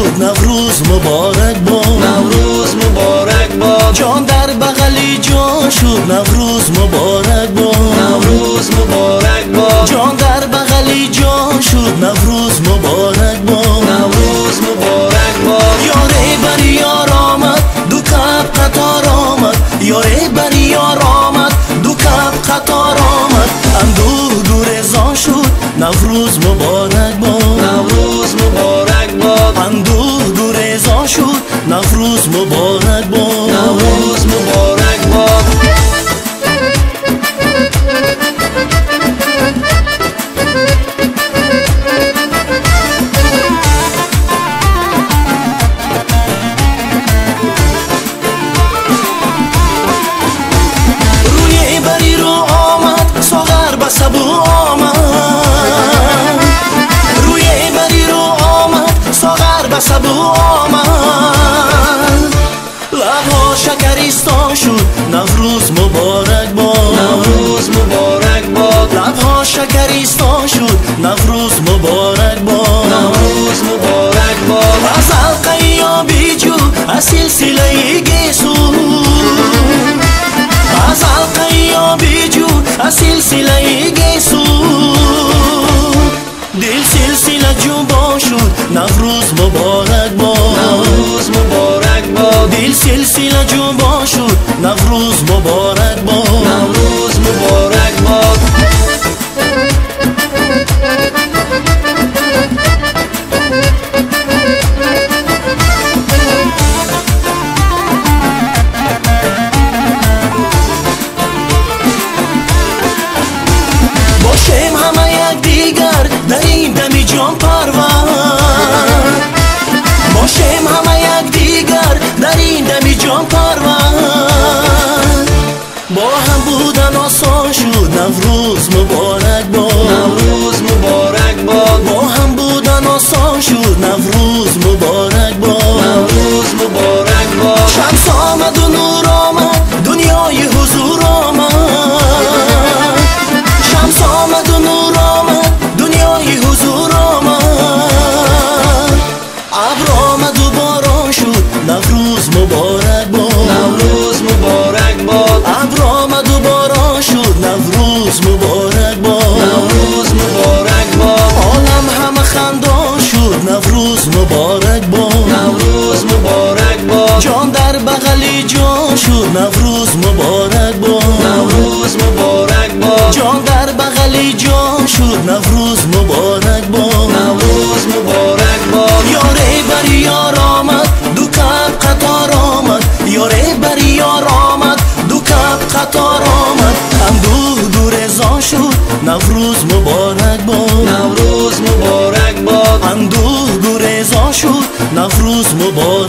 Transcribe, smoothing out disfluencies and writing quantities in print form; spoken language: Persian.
شد نوروز مبارک باد، نوروز مبارک باد. جان در بغلی جان شد نوروز مبارک باد، نوروز مبارک باد. جان در بغلی جان شد نوروز مبارک باد، نوروز مبارک باد. یاره بر یار آمد دو کف قطار آمد، یاره بر یار آمد دو کف قطار آمد، اندوه دور ازا شد نوروز مبارک باد، نوروز مبارک باد. اندوه دور ازا شد نوروز مبارک باد، نوروز مبارک باد. روی بری رو آمد ساغر به سبو آمد، روی بری رو آمد ساغر به سبو آمد، لبها شکریستان شد نوروز مبارک باد، نوروز مبارک باد. لبها شکریستان شد نوروز مبارک باد، نوروز مبارک باد. از حلقه یا بیجو از سلسله گیسو، از حلقه یا بیجو از سلسله گیسو، دل سلسله جنبان شد نوروز مبارک باد، نوروز مبارک باد. دل سلسله جنبان شد نوروز مبارک باد، نوروز مبارک باد. باشیم همه یک دیگر در این دمی جان پرور، باشیم همه یک دیگر در این دمی جان پرور، با هم بودن آسان شد نوروز مبارک باد، نوروز مبارک باد. با هم بودن آسان شد نوروز مبارک باد، نوروز مبارک باد. شمس آمد و نور آمد دنیای حضور آمد، شمس آمد و نور آمد دنیای حضور آمد، ابر آمد و باران شد نوروز مبارک باد، نوروز مبارک باد. ابر آمد و باران شد نوروز مبارک باد، نوروز مبارک باد. عالم همه خندان شد نوروز مبارک باد، نوروز مبارک باد. جان در بغلی جان شد نوروز مبارک باد، نوروز مبارک باد. جان در بغلی جان شد نوروز مبارک باد، نوروز مبارک باد. یاره بر یار آمد دو کف قطار آمد، یاره بر یار آمد دو کف قطار آمد، اندوه دور ازا شد نوروز مبارک باد، نوروز مبارک باد. اندوه دور ازا شد نوروز مبارک